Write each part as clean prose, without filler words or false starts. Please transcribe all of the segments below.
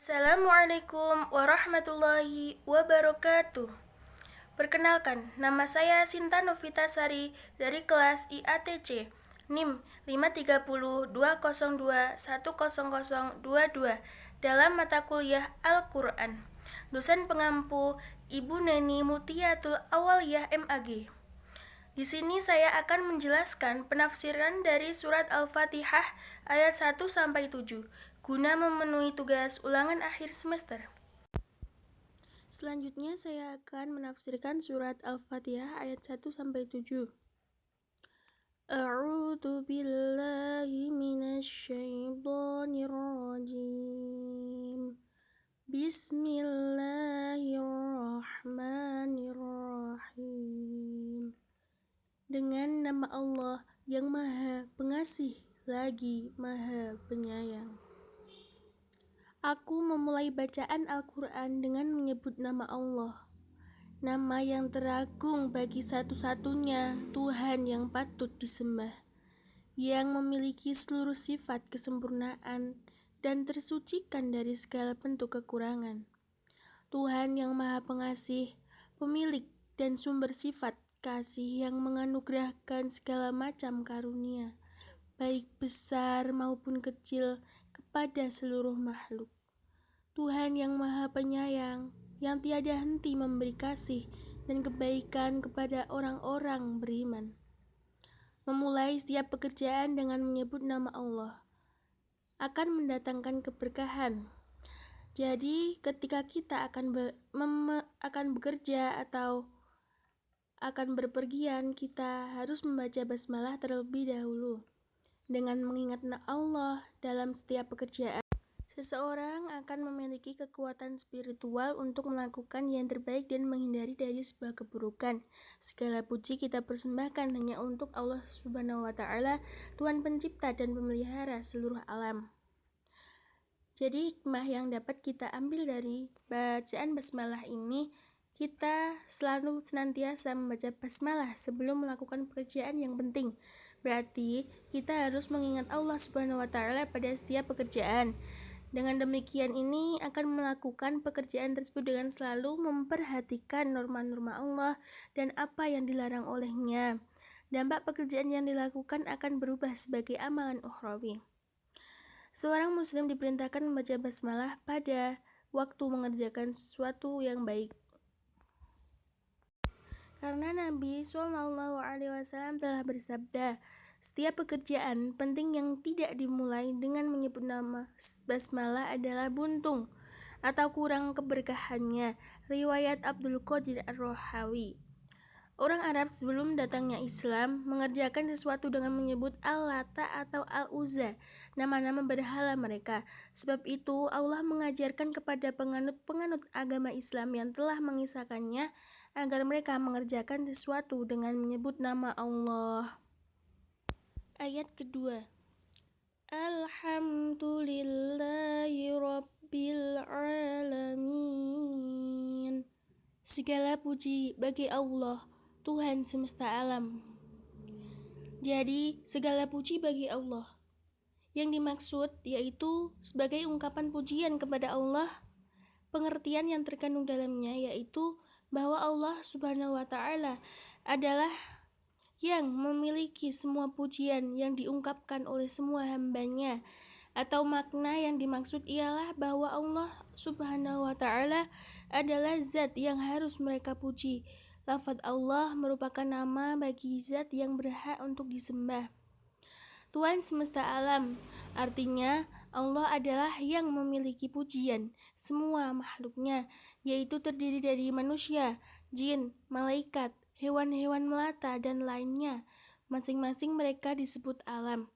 Assalamualaikum warahmatullahi wabarakatuh. Perkenalkan, nama saya Sinta Novita Sari dari kelas IATC, NIM 53020210022 dalam mata kuliah Al-Quran. Dosen pengampu Ibu Neni Mutiatul Awaliyah MAG. Di sini saya akan menjelaskan penafsiran dari surat Al-Fatihah ayat 1 sampai 7 guna memenuhi tugas ulangan akhir semester. Selanjutnya saya akan menafsirkan surat Al-Fatihah ayat 1 sampai 7. A'udzu billahi minasyaitonir rajim. Bismillahirrahmanirrahim. Dengan nama Allah yang Maha Pengasih lagi Maha Penyayang. Aku memulai bacaan Al-Quran dengan menyebut nama Allah, nama yang teragung bagi satu-satunya Tuhan yang patut disembah, yang memiliki seluruh sifat kesempurnaan dan tersucikan dari segala bentuk kekurangan. Tuhan yang Maha Pengasih, pemilik dan sumber sifat kasih yang menganugerahkan segala macam karunia, baik besar maupun kecil, kepada seluruh makhluk. Tuhan yang Maha Penyayang, yang tiada henti memberi kasih dan kebaikan kepada orang-orang beriman. Memulai setiap pekerjaan dengan menyebut nama Allah akan mendatangkan keberkahan. Jadi, ketika kita akan bekerja atau akan berpergian, kita harus membaca basmalah terlebih dahulu. Dengan mengingat Allah dalam setiap pekerjaan, seseorang akan memiliki kekuatan spiritual untuk melakukan yang terbaik dan menghindari dari sebuah keburukan. Segala puji kita persembahkan hanya untuk Allah Subhanahu wa Ta'ala, Tuhan Pencipta dan Pemelihara seluruh alam. Jadi hikmah yang dapat kita ambil dari bacaan basmalah ini, kita selalu senantiasa membaca basmalah sebelum melakukan pekerjaan yang penting. Berarti kita harus mengingat Allah Subhanahu wa Ta'ala pada setiap pekerjaan. Dengan demikian ini akan melakukan pekerjaan tersebut dengan selalu memperhatikan norma-norma Allah dan apa yang dilarang olehnya. Dampak pekerjaan yang dilakukan akan berubah sebagai amalan ukhrawi. Seorang muslim diperintahkan membaca basmalah pada waktu mengerjakan sesuatu yang baik. Karena Nabi SAW telah bersabda, setiap pekerjaan penting yang tidak dimulai dengan menyebut nama basmalah adalah buntung atau kurang keberkahannya. Riwayat Abdul Qadir Ar-Rohawi. Orang Arab sebelum datangnya Islam mengerjakan sesuatu dengan menyebut Al-Lata atau Al-Uzza, nama-nama berhala mereka. Sebab itu Allah mengajarkan kepada penganut agama Islam yang telah mengisahkannya agar mereka mengerjakan sesuatu dengan menyebut nama Allah. Ayat kedua. Alhamdulillahi Rabbil Alamin. Segala puji bagi Allah, Tuhan semesta alam. Jadi, segala puji bagi Allah. Yang dimaksud yaitu sebagai ungkapan pujian kepada Allah. Pengertian yang terkandung dalamnya yaitu bahwa Allah Subhanahu wa Ta'ala adalah yang memiliki semua pujian yang diungkapkan oleh semua hambanya, atau makna yang dimaksud ialah bahwa Allah Subhanahu wa Ta'ala adalah zat yang harus mereka puji. Lafaz Allah merupakan nama bagi zat yang berhak untuk disembah. Tuhan semesta alam, artinya Allah adalah yang memiliki pujian semua makhluknya, yaitu terdiri dari manusia, jin, malaikat, hewan-hewan melata, dan lainnya. Masing-masing mereka disebut alam.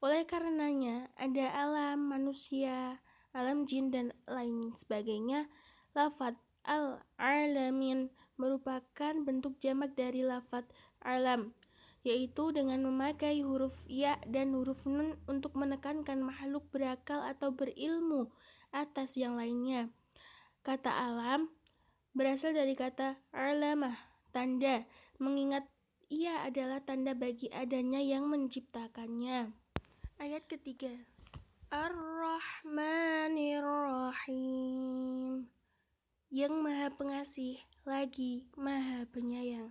Oleh karenanya, ada alam manusia, alam jin, dan lain sebagainya. Lafaz al-alamin merupakan bentuk jamak dari lafaz alam, yaitu dengan memakai huruf ya dan huruf nun untuk menekankan makhluk berakal atau berilmu atas yang lainnya. Kata alam berasal dari kata alamah, tanda, mengingat ia adalah tanda bagi adanya yang menciptakannya. Ayat ketiga. Ar-Rahmanir-Rahim. yang Maha Pengasih lagi Maha Penyayang.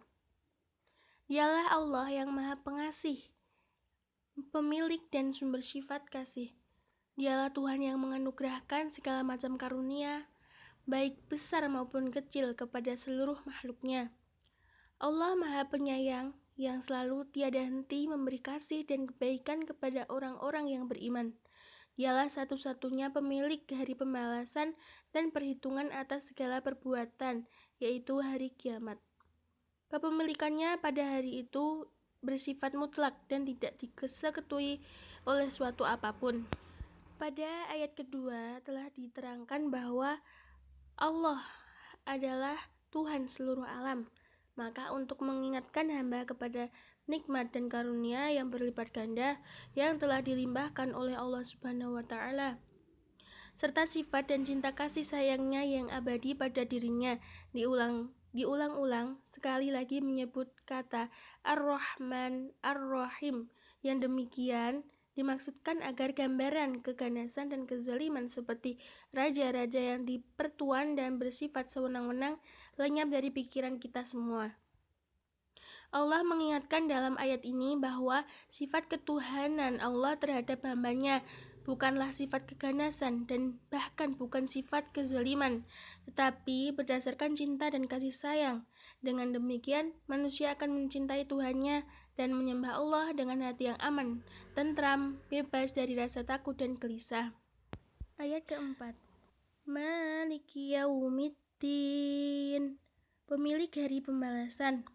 Dialah Allah yang Maha Pengasih, pemilik dan sumber sifat kasih. Dialah Tuhan yang menganugerahkan segala macam karunia, baik besar maupun kecil kepada seluruh makhluknya. Allah Maha Penyayang yang selalu tiada henti memberi kasih dan kebaikan kepada orang-orang yang beriman. Dialah satu-satunya pemilik hari pembalasan dan perhitungan atas segala perbuatan, yaitu hari kiamat. Kepemilikannya pada hari itu bersifat mutlak dan tidak disekutuai oleh suatu apapun. Pada ayat kedua telah diterangkan bahwa Allah adalah Tuhan seluruh alam. Maka untuk mengingatkan hamba kepada nikmat dan karunia yang berlipat ganda yang telah dilimpahkan oleh Allah Subhanahu wa Ta'ala, serta sifat dan cinta kasih sayangnya yang abadi pada dirinya, diulang-ulang sekali lagi menyebut kata Ar-Rahman, Ar-Rahim. Yang demikian dimaksudkan agar gambaran keganasan dan kezaliman seperti raja-raja yang dipertuan dan bersifat sewenang-wenang lenyap dari pikiran kita semua. Allah mengingatkan dalam ayat ini bahwa sifat ketuhanan Allah terhadap hambanya bukanlah sifat keganasan dan bahkan bukan sifat kezaliman, tetapi berdasarkan cinta dan kasih sayang. Dengan demikian, manusia akan mencintai Tuhannya dan menyembah Allah dengan hati yang aman, tentram, bebas dari rasa takut dan gelisah. Ayat keempat, Maliki Yaumiddin, pemilik hari pembalasan,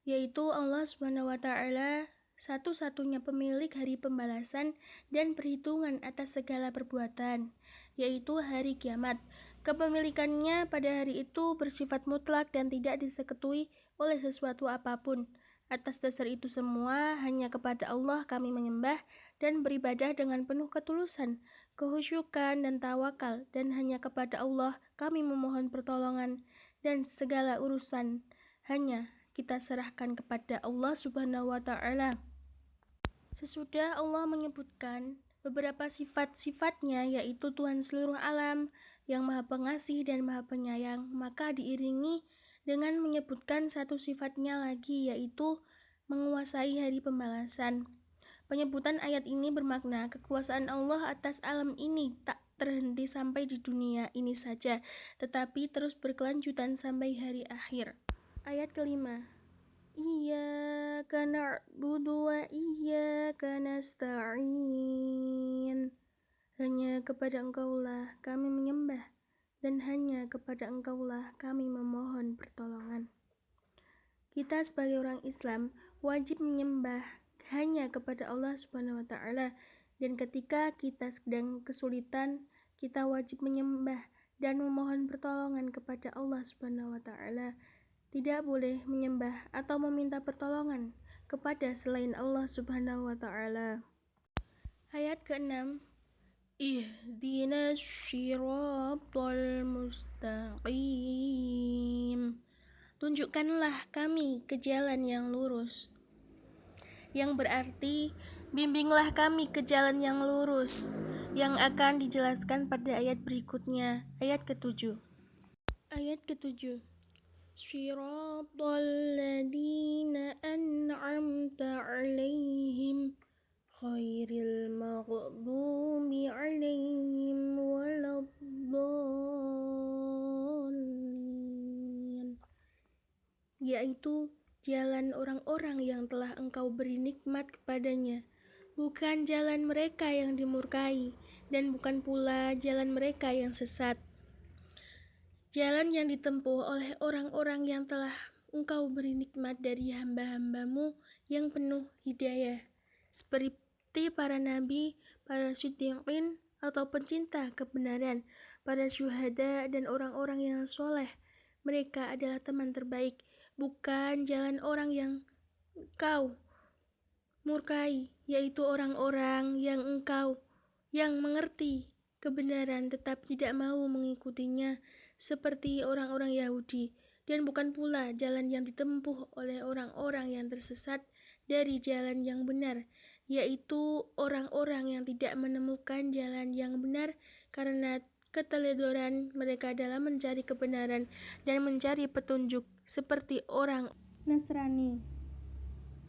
yaitu Allah Subhanahu wa Ta'ala, satu-satunya pemilik hari pembalasan dan perhitungan atas segala perbuatan, yaitu hari kiamat. Kepemilikannya pada hari itu bersifat mutlak dan tidak disekutuai oleh sesuatu apapun. Atas dasar itu semua, hanya kepada Allah kami menyembah dan beribadah dengan penuh ketulusan, kehusyukan dan tawakal, dan hanya kepada Allah kami memohon pertolongan, dan segala urusan hanya kita serahkan kepada Allah Subhanahu wa Ta'ala. Sesudah Allah menyebutkan beberapa sifat-sifatnya, yaitu Tuhan seluruh alam yang Maha Pengasih dan Maha Penyayang, maka diiringi dengan menyebutkan satu sifatnya lagi, yaitu menguasai hari pembalasan. Penyebutan ayat ini bermakna kekuasaan Allah atas alam ini tak terhenti sampai di dunia ini saja, tetapi terus berkelanjutan sampai hari akhir. Ayat kelima, Iyyaka na'budu wa iyyaka nasta'in, hanya kepada Engkaulah kami menyembah dan hanya kepada Engkaulah kami memohon pertolongan. Kita sebagai orang Islam wajib menyembah hanya kepada Allah Subhanahu wa Ta'ala, dan ketika kita sedang kesulitan, kita wajib menyembah dan memohon pertolongan kepada Allah Subhanahu wa Ta'ala. Tidak boleh menyembah atau meminta pertolongan kepada selain Allah Subhanahu wa Ta'ala. Ayat ke-6, Ihdinas syiratal mustaqim, tunjukkanlah kami ke jalan yang lurus. Yang berarti, bimbinglah kami ke jalan yang lurus, yang akan dijelaskan pada ayat berikutnya, ayat ke-7. Ayat ke-7, Syiratal ladzina an'amta 'alaihim ghairil maghdubi 'alaihim waladdallin, yaitu jalan orang-orang yang telah Engkau beri nikmat kepadanya, bukan jalan mereka yang dimurkai, dan bukan pula jalan mereka yang sesat. Jalan yang ditempuh oleh orang-orang yang telah Engkau beri nikmat dari hamba-hambamu yang penuh hidayah, seperti para nabi, para siddiqin atau pencinta kebenaran, para syuhada dan orang-orang yang soleh. Mereka adalah teman terbaik, bukan jalan orang yang Engkau murkai, yaitu orang-orang yang mengerti kebenaran tetap tidak mau mengikutinya, seperti orang-orang Yahudi, dan bukan pula jalan yang ditempuh oleh orang-orang yang tersesat dari jalan yang benar, yaitu orang-orang yang tidak menemukan jalan yang benar karena keteledoran mereka dalam mencari kebenaran dan mencari petunjuk seperti orang Nasrani.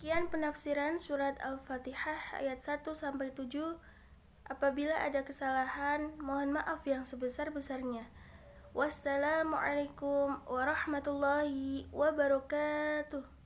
Sekian penafsiran surat Al-Fatihah ayat 1-7. Apabila ada kesalahan, mohon maaf yang sebesar-besarnya. Wassalamualaikum warahmatullahi wabarakatuh.